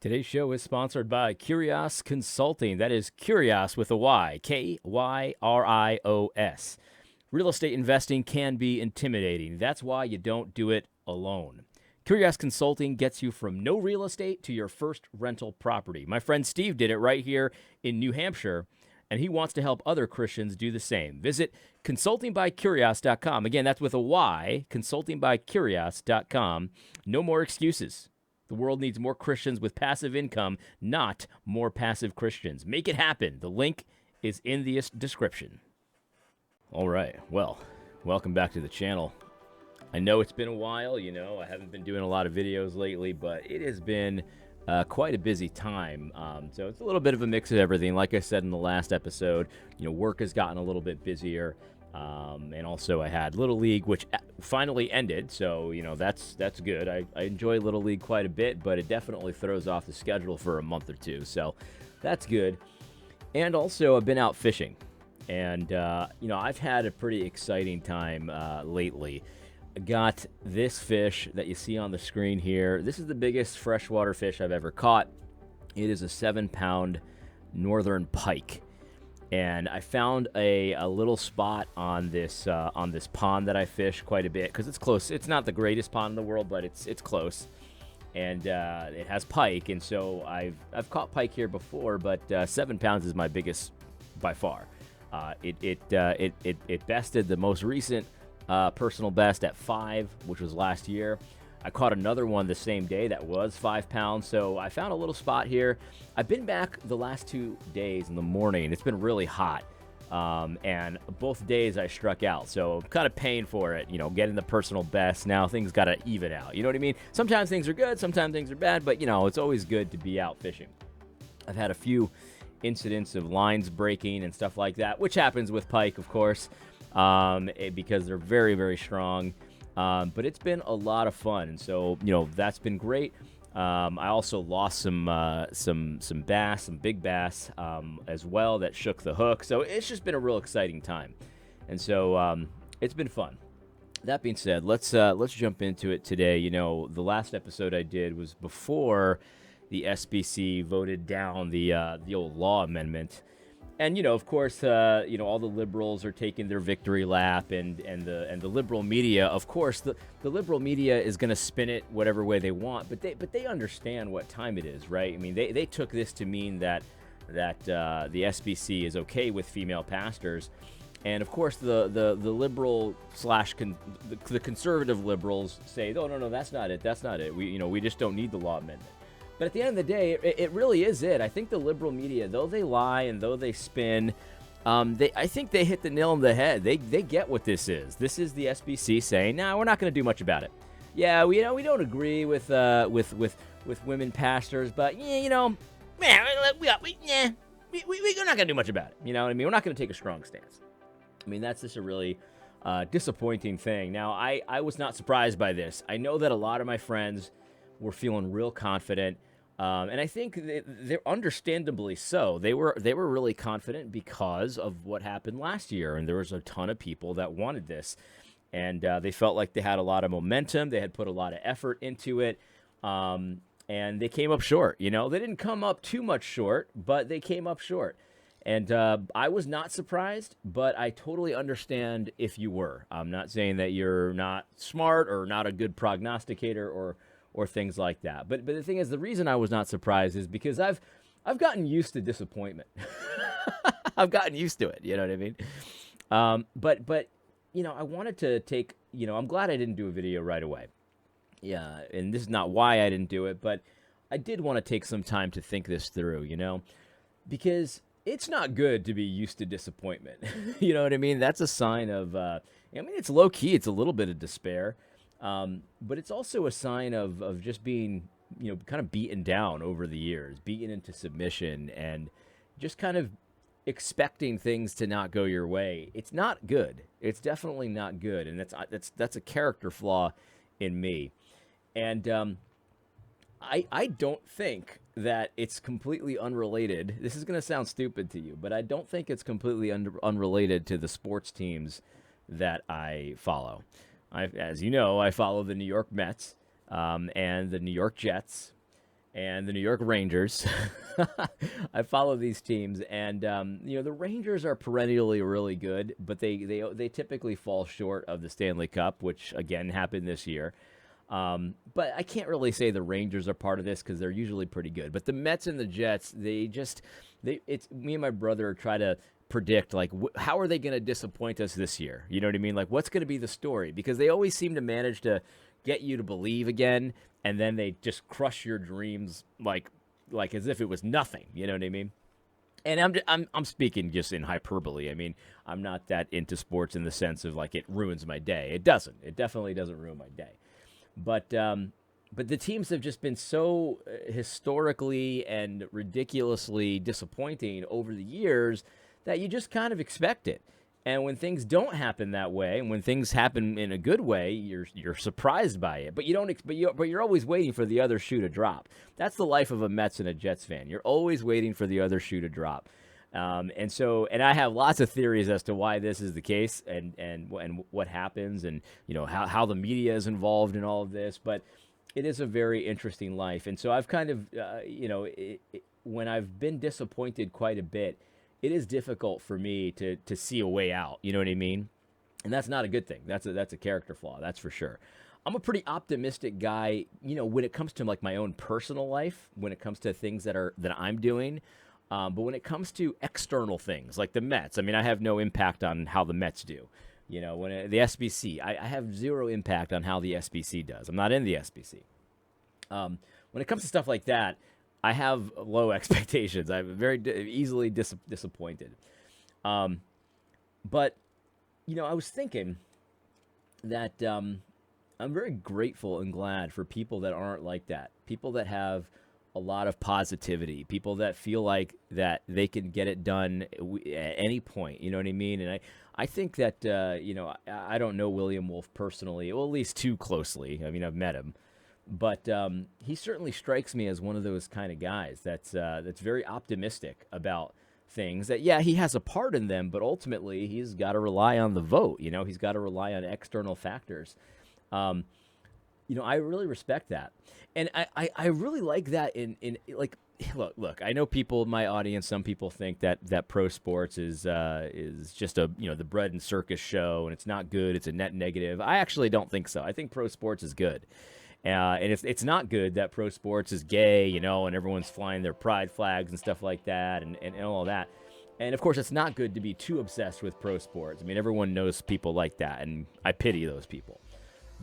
Today's show is sponsored by Kyrios Consulting. That is Kyrios with a Y, Kyrios. Real estate investing can be intimidating. That's why you don't do it alone. Kyrios Consulting gets you from no real estate to your first rental property. My friend Steve did it right here in New Hampshire, and he wants to help other Christians do the same. Visit consultingbykyrios.com. Again, that's with a Y, consultingbykyrios.com. No more excuses. The world needs more Christians with passive income, not more passive Christians. Make it happen. The link is in the description. All right. Well, welcome back to the channel. I know it's been a while. I haven't been doing a lot of videos lately, but it has been quite a busy time. So it's a little bit of a mix of everything. Like I said in the last episode, work has gotten a little bit busier. And also I had Little League, which finally ended, so, that's good. I enjoy Little League quite a bit, but it definitely throws off the schedule for a month or two, so that's good. And also I've been out fishing, and, I've had a pretty exciting time lately. I got this fish that you see on the screen here. This is the biggest freshwater fish I've ever caught. It is a 7-pound northern pike. And I found a little spot on this pond that I fish quite a bit because it's close. It's not the greatest pond in the world, but it's close, and it has pike. And so I've caught pike here before, but 7 pounds is my biggest by far. It bested the most recent personal best at 5, which was last year. I caught another one the same day that was 5 pounds, so I found a little spot here. I've been back the last 2 days in the morning. It's been really hot, and both days I struck out, so I'm kind of paying for it, getting the personal best. Now things got to even out, you know what I mean? Sometimes things are good, sometimes things are bad, but, it's always good to be out fishing. I've had a few incidents of lines breaking and stuff like that, which happens with pike, of course, because they're very, very strong. But it's been a lot of fun, and so that's been great. I also lost some bass, some big bass, as well that shook the hook. So it's just been a real exciting time, and so it's been fun. That being said, let's jump into it today. The last episode I did was before the SBC voted down the old law amendment. And, of course, all the liberals are taking their victory lap, and the liberal media, of course, the liberal media is going to spin it whatever way they want, but they understand what time it is, right? I mean, they took this to mean that the SBC is okay with female pastors, and of course the liberal the conservative liberals say, no, that's not it. We just don't need the law amendment. But at the end of the day, it really is it. I think the liberal media, though they lie and though they spin, I think they hit the nail on the head. They get what this is. This is the SBC saying, "No, we're not going to do much about it. Yeah, we don't agree with women pastors, but we're not going to do much about it. You know what I mean? We're not going to take a strong stance." I mean, that's just a really disappointing thing. Now, I was not surprised by this. I know that a lot of my friends were feeling real confident, and I think they're understandably so. They were really confident because of what happened last year, and there was a ton of people that wanted this, and they felt like they had a lot of momentum. They had put a lot of effort into it, and they came up short. They didn't come up too much short, but they came up short. And I was not surprised, but I totally understand if you were. I'm not saying that you're not smart or not a good prognosticator or things like that. But the thing is, the reason I was not surprised is because I've gotten used to disappointment. I've gotten used to it, you know what I mean? But I wanted to take, I'm glad I didn't do a video right away. Yeah, and this is not why I didn't do it, but I did want to take some time to think this through, because it's not good to be used to disappointment. You know what I mean? That's a sign of, it's low key. It's a little bit of despair. But it's also a sign of just being, kind of beaten down over the years, beaten into submission, and just kind of expecting things to not go your way. It's not good. It's definitely not good, and that's a character flaw in me. And I don't think that it's completely unrelated. This is going to sound stupid to you, but I don't think it's completely unrelated to the sports teams that I follow. As you know, I follow the New York Mets and the New York Jets. and the New York Rangers. I follow these teams, and the Rangers are perennially really good, but they typically fall short of the Stanley Cup, which again happened this year. But I can't really say the Rangers are part of this because they're usually pretty good. But the Mets and the Jets, it's me and my brother try to predict like how are they going to disappoint us this year? You know what I mean? Like what's going to be the story? Because they always seem to manage to get you to believe again, and then they just crush your dreams like as if it was nothing. You know what I mean? And I'm speaking just in hyperbole. I mean, I'm not that into sports in the sense of like it ruins my day. It doesn't. It definitely doesn't ruin my day. But the teams have just been so historically and ridiculously disappointing over the years that you just kind of expect it. And when things don't happen that way, and when things happen in a good way, you're surprised by it. But you're always waiting for the other shoe to drop. That's the life of a Mets and a Jets fan. You're always waiting for the other shoe to drop. And I have lots of theories as to why this is the case, and what happens, and how the media is involved in all of this. But it is a very interesting life, and so I've kind of when I've been disappointed quite a bit, it is difficult for me to see a way out. You know what I mean? And that's not a good thing. That's a character flaw. That's for sure. I'm a pretty optimistic guy, when it comes to like my own personal life, when it comes to things that I'm doing. But when it comes to external things like the Mets, I mean, I have no impact on how the Mets do. The SBC, I have zero impact on how the SBC does. I'm not in the SBC. When it comes to stuff like that, I have low expectations. I'm very easily disappointed. But, I was thinking that I'm very grateful and glad for people that aren't like that. People that have a lot of positivity, people that feel like that they can get it done at any point. You know what I mean? And I think that, I don't know William Wolf personally, well, at least too closely. I mean, I've met him. But he certainly strikes me as one of those kind of guys that's very optimistic about things. That, yeah, he has a part in them, but ultimately he's got to rely on the vote. He's got to rely on external factors. I really respect that. And I really like that in like, look, I know people in my audience, some people think that pro sports is just the bread and circus show, and it's not good. It's a net negative. I actually don't think so. I think pro sports is good. And it's not good that pro sports is gay, and everyone's flying their pride flags and stuff like that, and all that. And of course, it's not good to be too obsessed with pro sports. I mean, everyone knows people like that, and I pity those people.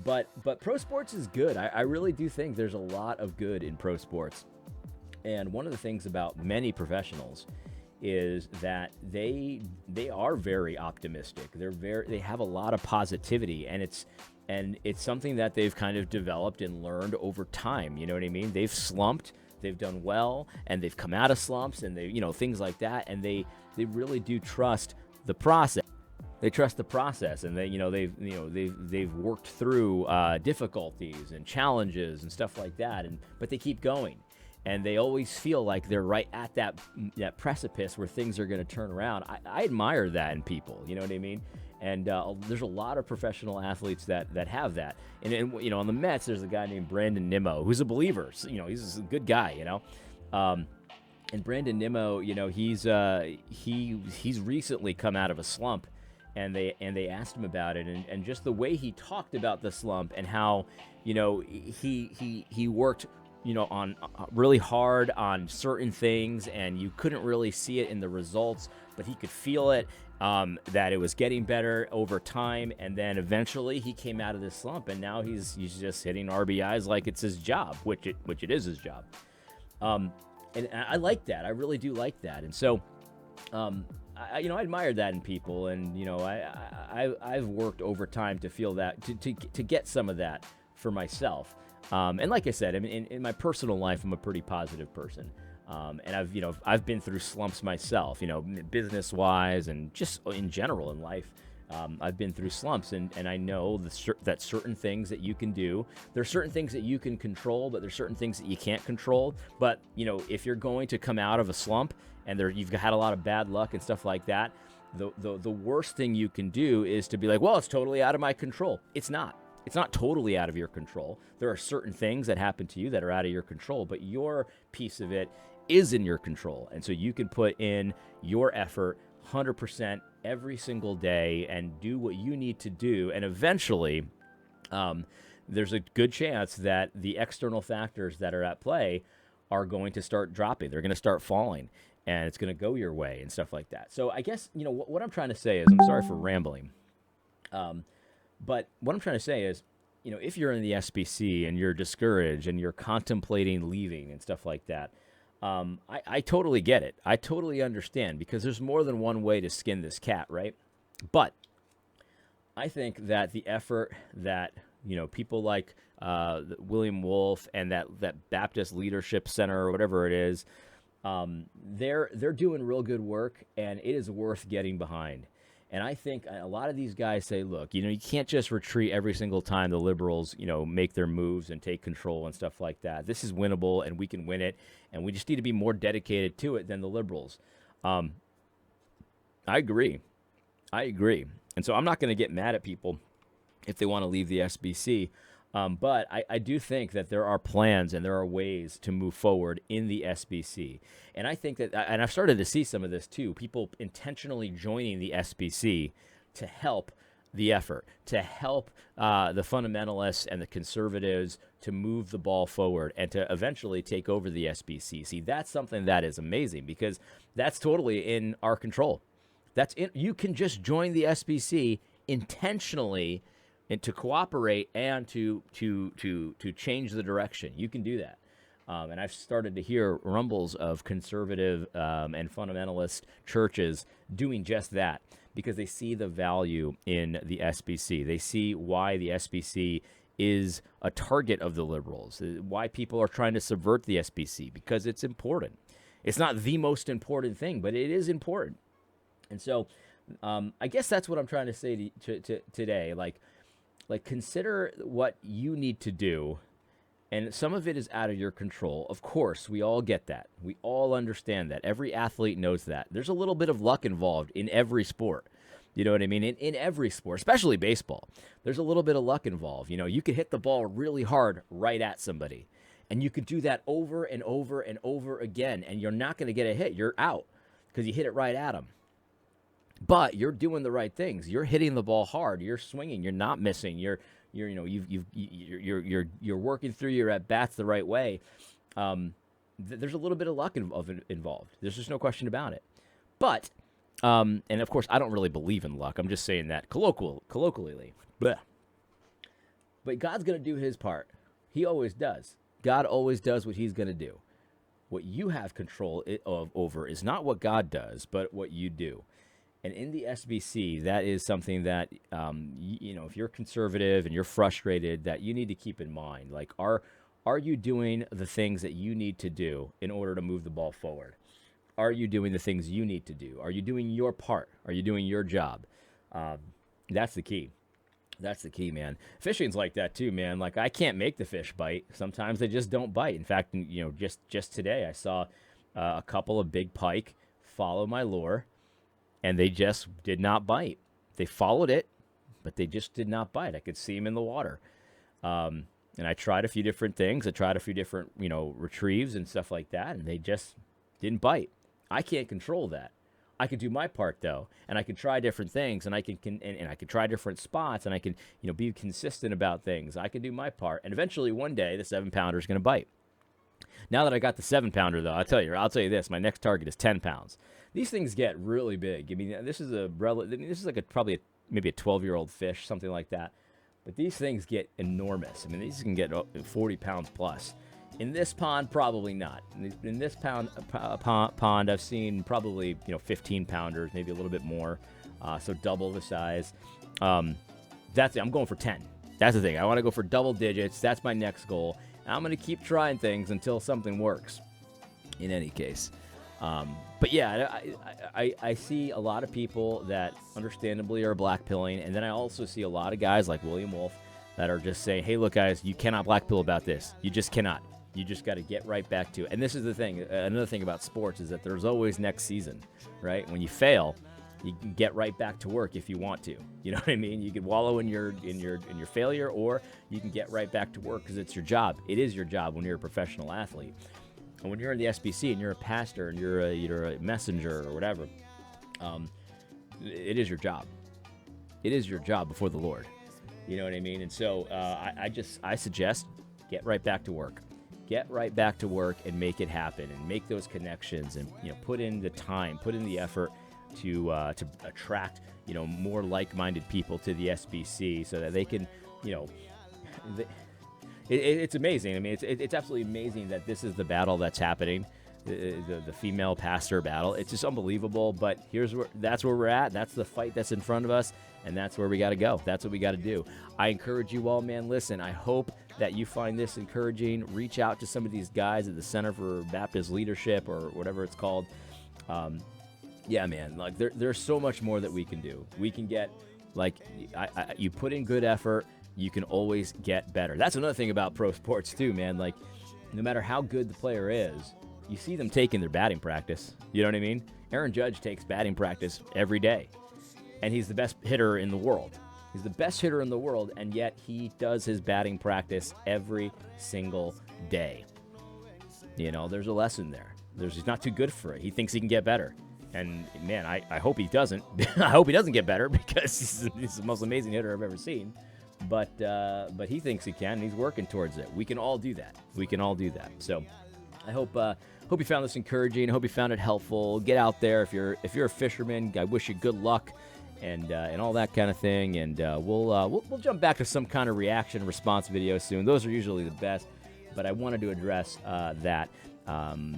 But pro sports is good. I really do think there's a lot of good in pro sports. And one of the things about many professionals is that they are very optimistic. They have a lot of positivity, and it's something that they've kind of developed and learned over time. You know what I mean? They've slumped, they've done well, and they've come out of slumps, and things like that. And they really do trust the process. They trust the process, and they've worked through difficulties and challenges and stuff like that. But they keep going, and they always feel like they're right at that precipice where things are going to turn around. I admire that in people. You know what I mean? And there's a lot of professional athletes that have that. And on the Mets, there's a guy named Brandon Nimmo who's a believer. So, he's a good guy. And Brandon Nimmo, he's recently come out of a slump, and they asked him about it, and just the way he talked about the slump and how he worked on really hard on certain things, and you couldn't really see it in the results, but he could feel it. That it was getting better over time, and then eventually he came out of this slump, and now he's just hitting RBIs like it's his job, which it is his job. And I like that. I really do like that. And so, I admire that in people, and I've worked over time to feel that to get some of that for myself. And like I said, I mean, in my personal life, I'm a pretty positive person. And I've been through slumps myself, business wise and just in general in life. I've been through slumps, and I know that certain things that you can do, there's certain things that you can control, but there's certain things that you can't control. But, if you're going to come out of a slump and you've had a lot of bad luck and stuff like that, the worst thing you can do is to be like, well, it's totally out of my control. It's not. It's not totally out of your control. There are certain things that happen to you that are out of your control, but your piece of it is in your control. And so you can put in your effort 100% every single day and do what you need to do. And eventually, there's a good chance that the external factors that are at play are going to start dropping. They're going to start falling, and it's going to go your way and stuff like that. So I guess, what I'm trying to say is, I'm sorry for rambling, but what I'm trying to say is, if you're in the SBC and you're discouraged and you're contemplating leaving and stuff like that, I totally get it. I totally understand, because there's more than one way to skin this cat, right? But I think that the effort that people like William Wolf and that Baptist Leadership Center or whatever it is, they're doing real good work, and it is worth getting behind. And I think a lot of these guys say, look, you can't just retreat every single time the liberals, make their moves and take control and stuff like that. This is winnable, and we can win it, and we just need to be more dedicated to it than the liberals. I agree. And so I'm not going to get mad at people if they want to leave the SBC. But I do think that there are plans and there are ways to move forward in the SBC. And I think that, and I've started to see some of this too, people intentionally joining the SBC to help the effort, to help the fundamentalists and the conservatives to move the ball forward and to eventually take over the SBC. See, that's something that is amazing, because that's totally in our control. You can just join the SBC intentionally, and to cooperate and to change the direction. You can do that. And I've started to hear rumbles of conservative and fundamentalist churches doing just that, because they see the value in the SBC. They see why the SBC is a target of the liberals, why people are trying to subvert the SBC, because it's important. It's not the most important thing, but it is important. And so I guess that's what I'm trying to say to today. Like, consider what you need to do, and some of it is out of your control. Of course, we all get that. We all understand that. Every athlete knows that. There's a little bit of luck involved in every sport. You know what I mean? In every sport, especially baseball, there's a little bit of luck involved. You could hit the ball really hard right at somebody, and you could do that over and over and over again, and you're not going to get a hit. You're out because you hit it right at them. But you're doing the right things. You're hitting the ball hard. You're swinging. You're not missing. You're working through your at bats the right way. There's a little bit of luck involved. There's just no question about it. But and of course, I don't really believe in luck. I'm just saying that colloquially. Bleh. But God's going to do His part. He always does. God always does what He's going to do. What you have control over is not what God does, but what you do. And in the SBC, that is something that, if you're conservative and you're frustrated, that you need to keep in mind. Like, are you doing the things that you need to do in order to move the ball forward? Are you doing the things you need to do? Are you doing your part? Are you doing your job? That's the key. That's the key, man. Fishing's like that too, man. Like, I can't make the fish bite. Sometimes they just don't bite. In fact, just today I saw a couple of big pike follow my lure, and they just did not bite. They followed it, but they just did not bite. I could see them in the water. And I tried a few different things. I tried a few different, retrieves and stuff like that, and they just didn't bite. I can't control that. I can do my part, though, and I can try different things, and I can try different spots, and I can, be consistent about things. I can do my part, and eventually one day the 7-pounder is going to bite. Now that I got the 7-pounder, though, I'll tell you this: my next target is 10 pounds. These things get really big. I mean, this is like probably maybe a 12-year-old fish, something like that. But these things get enormous. I mean, these can get 40 pounds plus. In this pond, probably not. In this pond, I've seen probably 15 pounders, maybe a little bit more, so double the size. That's it. I'm going for 10. That's the thing. I want to go for double digits. That's my next goal. And I'm going to keep trying things until something works. In any case. But yeah, I see a lot of people that understandably are blackpilling, and then I also see a lot of guys like William Wolf that are just saying, hey, look, guys, you cannot blackpill about this. You just cannot. You just got to get right back to it. And this is the thing. Another thing about sports is that there's always next season, right? When you fail, You can get right back to work if you want to. You know what I mean? You can wallow in your failure, or you can get right back to work because it's your job. It is your job when you're a professional athlete. And when you're in the SBC and you're a pastor and you're a messenger or whatever, it is your job. It is your job before the Lord. You know what I mean? And so I suggest get right back to work. Get right back to work and make it happen and make those connections and put in the time, put in the effort to attract more like-minded people to the SBC so that they can it's amazing. I mean, it's absolutely amazing that this is the battle that's happening, the female pastor battle. It's just unbelievable. But that's where we're at. That's the fight that's in front of us, and that's where we got to go. That's what we got to do. I encourage you all, man. Listen, I hope that you find this encouraging. Reach out to some of these guys at the Center for Baptist Leadership or whatever it's called. Yeah, man. Like there's so much more that we can do. We can get you put in good effort. You can always get better. That's another thing about pro sports too, man. Like, no matter how good the player is, you see them taking their batting practice. You know what I mean? Aaron Judge takes batting practice every day, and he's the best hitter in the world. He's the best hitter in the world, and yet he does his batting practice every single day. There's a lesson there. He's not too good for it. He thinks he can get better. And, man, I hope he doesn't. I hope he doesn't get better because he's the most amazing hitter I've ever seen. But he thinks he can, and he's working towards it. We can all do that. So I hope you found this encouraging. I hope you found it helpful. Get out there. If you're a fisherman, I wish you good luck and all that kind of thing. And we'll jump back to some kind of reaction response video soon. Those are usually the best. But I wanted to address that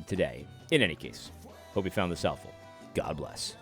today. In any case, hope you found this helpful. God bless.